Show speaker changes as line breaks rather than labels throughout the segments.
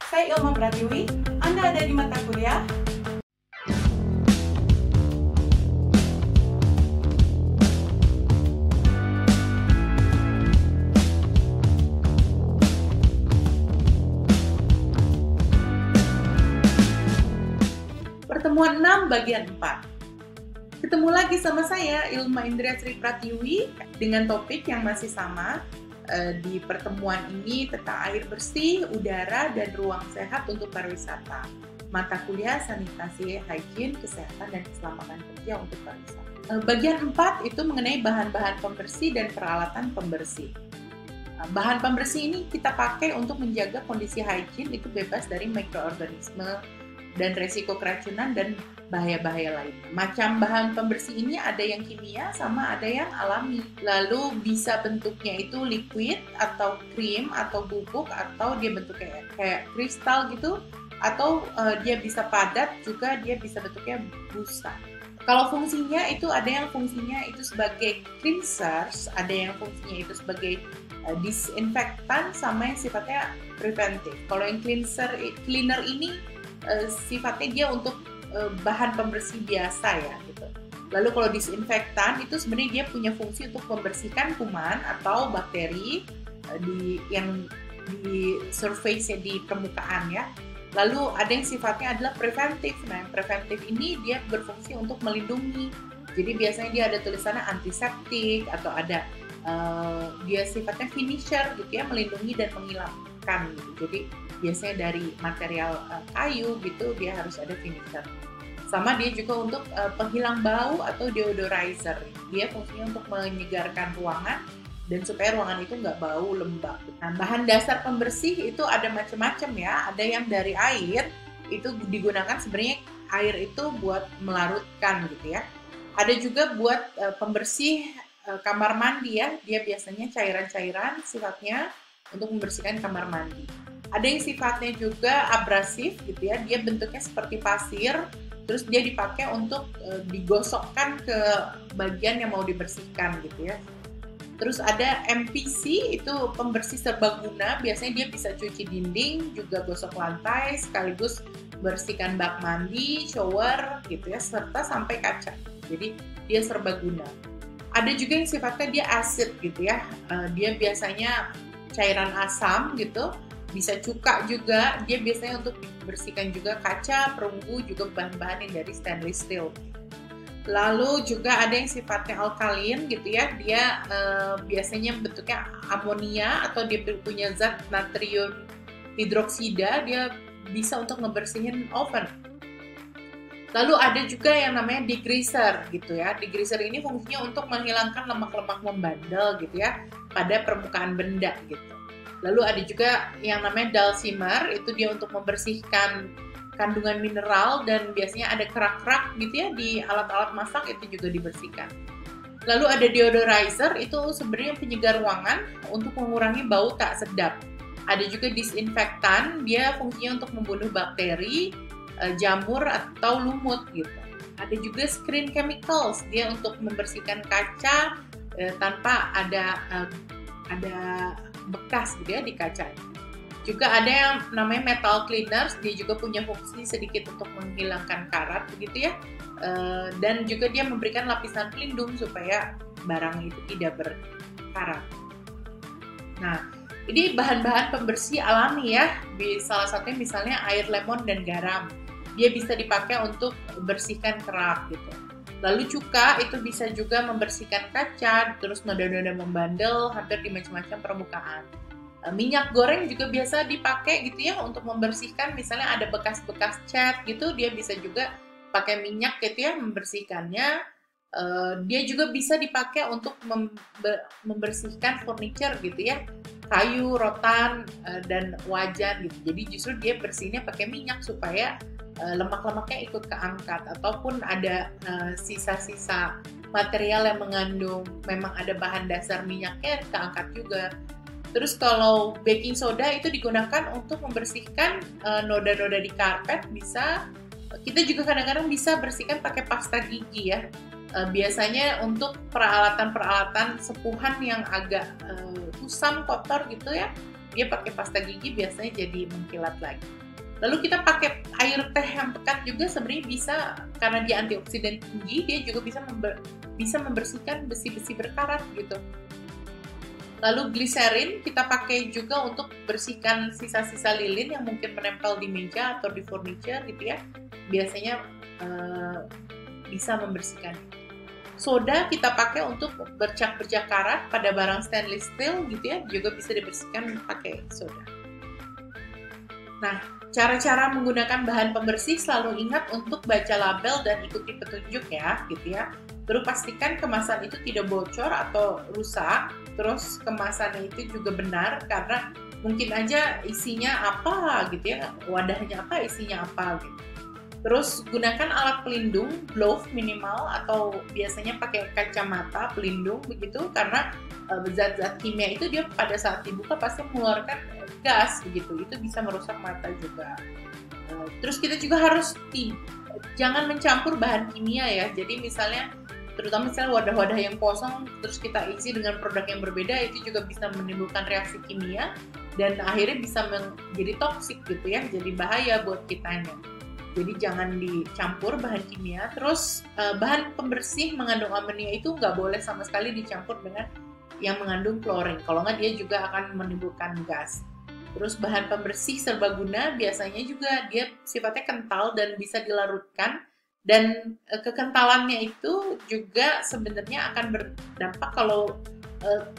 Saya Ilma Pratiwi, Anda ada di mata kuliah Pertemuan 6 bagian 4. Ketemu lagi sama saya Ilma Indria Sri Pratiwi dengan topik yang masih sama. Di pertemuan ini tentang air bersih, udara, dan ruang sehat untuk pariwisata. Mata kuliah sanitasi, hygiene, kesehatan, dan keselamatan kerja untuk pariwisata. Bagian 4 itu mengenai bahan-bahan pembersih dan peralatan pembersih. Bahan pembersih ini kita pakai untuk menjaga kondisi hygiene itu bebas dari mikroorganisme dan resiko keracunan dan bahaya-bahaya lainnya. Macam bahan pembersih ini ada yang kimia sama ada yang alami. Lalu bisa bentuknya itu liquid atau krim atau bubuk atau dia bentuknya kayak kristal gitu, atau dia bisa padat juga, dia bisa bentuknya busa. Kalau fungsinya itu ada yang fungsinya itu sebagai cleansers, ada yang fungsinya itu sebagai disinfektan, sama yang sifatnya preventif. Kalau yang cleaner ini sifatnya dia untuk bahan pembersih biasa ya gitu. Lalu kalau disinfektan itu sebenarnya dia punya fungsi untuk membersihkan kuman atau bakteri yang di surface-nya, di permukaan ya. Lalu ada yang sifatnya adalah preventif. Nah, yang preventif ini dia berfungsi untuk melindungi. Jadi biasanya dia ada tulisannya antiseptik atau ada dia sifatnya finisher gitu ya, melindungi dan menghilangkan gitu. Jadi biasanya dari material kayu gitu, dia harus ada finisher. Sama dia juga untuk penghilang bau atau deodorizer. Dia fungsinya untuk menyegarkan ruangan dan supaya ruangan itu nggak bau lembab. Nah, bahan dasar pembersih itu ada macam-macam ya. Ada yang dari air, itu digunakan sebenarnya air itu buat melarutkan gitu ya. Ada juga buat pembersih kamar mandi ya. Dia biasanya cairan-cairan sifatnya untuk membersihkan kamar mandi. Ada yang sifatnya juga abrasif gitu ya, dia bentuknya seperti pasir, terus dia dipakai untuk digosokkan ke bagian yang mau dibersihkan gitu ya. Terus ada MPC, itu pembersih serbaguna, biasanya dia bisa cuci dinding, juga gosok lantai, sekaligus bersihkan bak mandi, shower gitu ya, serta sampai kaca. Jadi dia serbaguna. Ada juga yang sifatnya dia acid gitu ya, dia biasanya cairan asam gitu, bisa cuka juga, dia biasanya untuk dibersihkan juga kaca, perunggu, juga bahan-bahan yang dari stainless steel. Lalu juga ada yang sifatnya alkalin gitu ya, dia biasanya bentuknya amonia atau dia punya zat natrium hidroksida, dia bisa untuk ngebersihin oven. Lalu ada juga yang namanya degreaser gitu ya. Degreaser ini fungsinya untuk menghilangkan lemak-lemak membandel gitu ya pada permukaan benda gitu. Lalu ada juga yang namanya dulcimer, itu dia untuk membersihkan kandungan mineral dan biasanya ada kerak-kerak gitu ya di alat-alat masak, itu juga dibersihkan. Lalu ada deodorizer, itu sebenarnya penyegar ruangan untuk mengurangi bau tak sedap. Ada juga disinfektan, dia fungsinya untuk membunuh bakteri, jamur atau lumut gitu. Ada juga screen chemicals, dia untuk membersihkan kaca tanpa ada bekas gitu ya di kaca. Juga ada yang namanya metal cleaners, dia juga punya fungsi sedikit untuk menghilangkan karat begitu ya, dan juga dia memberikan lapisan pelindung supaya barang itu tidak berkarat. Nah, ini bahan-bahan pembersih alami ya, salah satunya misalnya air lemon dan garam, dia bisa dipakai untuk bersihkan kerak gitu. Lalu cuka itu bisa juga membersihkan kaca, terus noda-noda membandel hampir di macam-macam permukaan. Minyak goreng juga biasa dipakai gitu ya untuk membersihkan, misalnya ada bekas-bekas cat gitu, dia bisa juga pakai minyak gitu ya membersihkannya. Dia juga bisa dipakai untuk membersihkan furniture gitu ya, kayu, rotan, dan wajan gitu. Jadi justru dia bersihnya pakai minyak supaya lemak-lemaknya ikut keangkat, ataupun ada sisa-sisa material yang mengandung memang ada bahan dasar minyaknya keangkat juga. Terus kalau baking soda itu digunakan untuk membersihkan noda-noda di karpet, bisa. Kita juga kadang-kadang bisa bersihkan pakai pasta gigi ya. Biasanya untuk peralatan-peralatan sepuhan yang agak kusam, kotor gitu ya, dia pakai pasta gigi biasanya jadi mengkilat lagi. Lalu kita pakai air teh yang pekat juga sebenarnya bisa, karena dia antioksidan tinggi, dia juga bisa membersihkan besi-besi berkarat gitu. Lalu gliserin kita pakai juga untuk bersihkan sisa-sisa lilin yang mungkin menempel di meja atau di furniture gitu ya. Biasanya bisa membersihkan. Soda kita pakai untuk bercak-bercak karat pada barang stainless steel gitu ya, juga bisa dibersihkan pakai soda. Nah, cara-cara menggunakan bahan pembersih selalu ingat untuk baca label dan ikuti petunjuk ya, gitu ya. Terus pastikan kemasan itu tidak bocor atau rusak. Terus kemasannya itu juga benar, karena mungkin aja isinya apa gitu ya, wadahnya apa, isinya apa gitu. Terus gunakan alat pelindung, glove minimal, atau biasanya pakai kacamata pelindung begitu, karena zat-zat kimia itu dia pada saat dibuka pasti mengeluarkan gas begitu, itu bisa merusak mata juga. Terus kita juga harus jangan mencampur bahan kimia ya, jadi misalnya terutama misalnya wadah-wadah yang kosong terus kita isi dengan produk yang berbeda, itu juga bisa menimbulkan reaksi kimia dan akhirnya bisa menjadi toksik gitu ya, jadi bahaya buat kitanya. Jadi jangan dicampur bahan kimia. Terus bahan pembersih mengandung amonia itu nggak boleh sama sekali dicampur dengan yang mengandung klorin, kalau nggak dia juga akan menimbulkan gas. Terus bahan pembersih serbaguna biasanya juga dia sifatnya kental dan bisa dilarutkan, dan kekentalannya itu juga sebenarnya akan berdampak kalau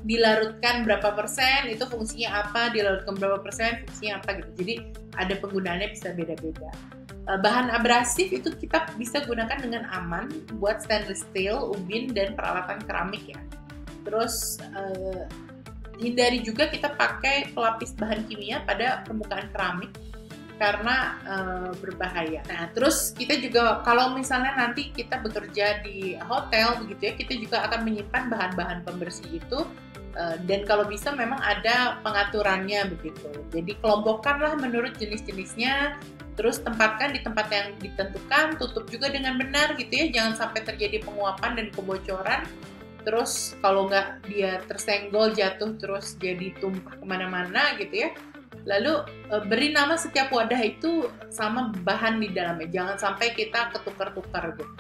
dilarutkan berapa persen, itu fungsinya apa, dilarutkan berapa persen, fungsinya apa gitu. Jadi ada penggunaannya bisa beda-beda. Bahan abrasif itu kita bisa gunakan dengan aman buat stainless steel, ubin, dan peralatan keramik ya. Terus hindari juga kita pakai pelapis bahan kimia pada permukaan keramik karena berbahaya. Nah, terus kita juga kalau misalnya nanti kita bekerja di hotel begitu ya, kita juga akan menyimpan bahan-bahan pembersih itu dan kalau bisa memang ada pengaturannya begitu. Jadi kelompokkanlah menurut jenis-jenisnya, terus tempatkan di tempat yang ditentukan, tutup juga dengan benar gitu ya, jangan sampai terjadi penguapan dan kebocoran. Terus kalau nggak dia tersenggol, jatuh terus jadi tumpah kemana-mana gitu ya. Lalu beri nama setiap wadah itu sama bahan di dalamnya, jangan sampai kita ketukar-tukar gitu.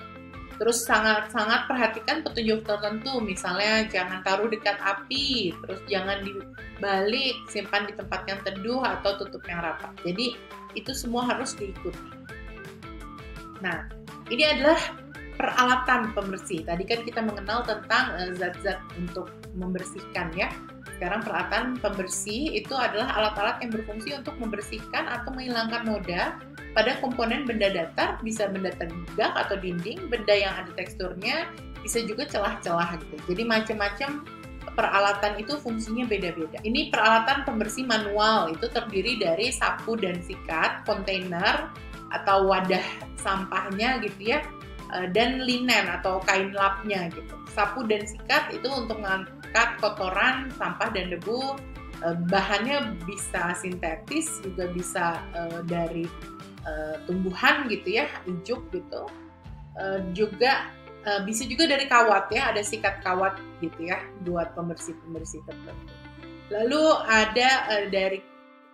Terus sangat-sangat perhatikan petunjuk tertentu, misalnya jangan taruh dekat api, terus jangan dibalik, simpan di tempat yang teduh atau tutup yang rapat. Jadi itu semua harus diikuti. Nah, ini adalah peralatan pembersih. Tadi kan kita mengenal tentang zat-zat untuk membersihkan ya. Sekarang peralatan pembersih itu adalah alat-alat yang berfungsi untuk membersihkan atau menghilangkan noda pada komponen benda datar, bisa benda tegak atau dinding, benda yang ada teksturnya, bisa juga celah-celah gitu. Jadi macam-macam peralatan itu fungsinya beda-beda. Ini peralatan pembersih manual, itu terdiri dari sapu dan sikat, kontainer atau wadah sampahnya gitu ya, dan linen atau kain lapnya gitu. Sapu dan sikat itu untuk mengangkat kotoran, sampah dan debu. Bahannya bisa sintetis, juga bisa dari tumbuhan gitu ya, ijuk gitu. Juga bisa juga dari kawat ya, ada sikat kawat gitu ya buat pembersih-pembersih tertentu. Lalu ada dari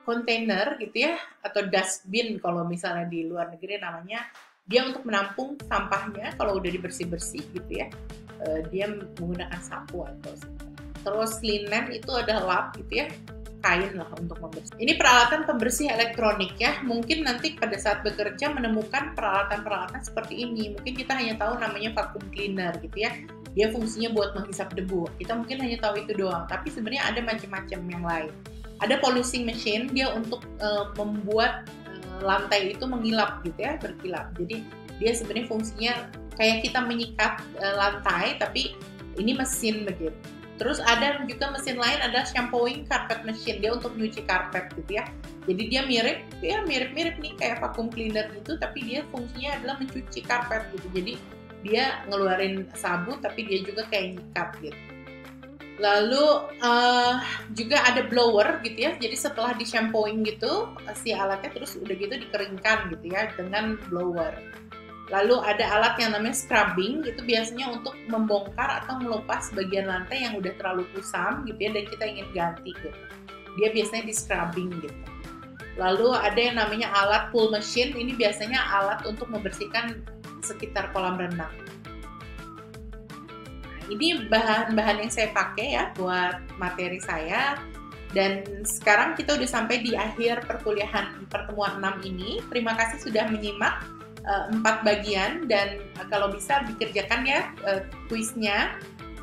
kontainer gitu ya, atau dustbin kalau misalnya di luar negeri namanya. Dia untuk menampung sampahnya kalau udah dibersih-bersih gitu ya. Dia menggunakan sapu atau sikat. Terus linen itu ada lap gitu ya, kain lah untuk membersih. Ini peralatan pembersih elektronik ya. Mungkin nanti pada saat bekerja menemukan peralatan-peralatan seperti ini. Mungkin kita hanya tahu namanya vacuum cleaner gitu ya. Dia fungsinya buat menghisap debu. Kita mungkin hanya tahu itu doang. Tapi sebenarnya ada macam-macam yang lain. Ada polishing machine, dia untuk membuat lantai itu mengilap gitu ya, berkilap. Jadi dia sebenarnya fungsinya kayak kita menyikat lantai, tapi ini mesin begitu. Terus ada juga mesin lain, ada shampooing carpet machine, dia untuk nyuci karpet gitu ya. Jadi dia mirip-mirip nih kayak vacuum cleaner gitu, tapi dia fungsinya adalah mencuci karpet gitu. Jadi dia ngeluarin sabun, tapi dia juga kayak nyikat gitu. Lalu juga ada blower gitu ya, jadi setelah di shampooing gitu si alatnya, terus udah gitu dikeringkan gitu ya dengan blower. Lalu ada alat yang namanya scrubbing, itu biasanya untuk membongkar atau melepas bagian lantai yang udah terlalu kusam gitu ya, dan kita ingin ganti gitu. Dia biasanya di scrubbing gitu. Lalu ada yang namanya alat pool machine, ini biasanya alat untuk membersihkan sekitar kolam renang. Nah, ini bahan-bahan yang saya pakai ya buat materi saya. Dan sekarang kita udah sampai di akhir pertemuan 6 ini. Terima kasih sudah menyimak 4 bagian, dan kalau bisa dikerjakan ya kuisnya.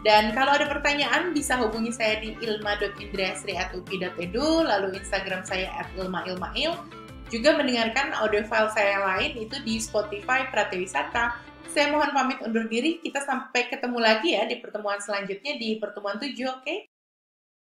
Dan kalau ada pertanyaan bisa hubungi saya di ilma.indriasri@upi.edu, lalu Instagram saya @ilmailmail. Juga mendengarkan audio file saya lain itu di Spotify Pratewisata. Saya mohon pamit undur diri, kita sampai ketemu lagi ya di pertemuan selanjutnya di pertemuan 7, oke?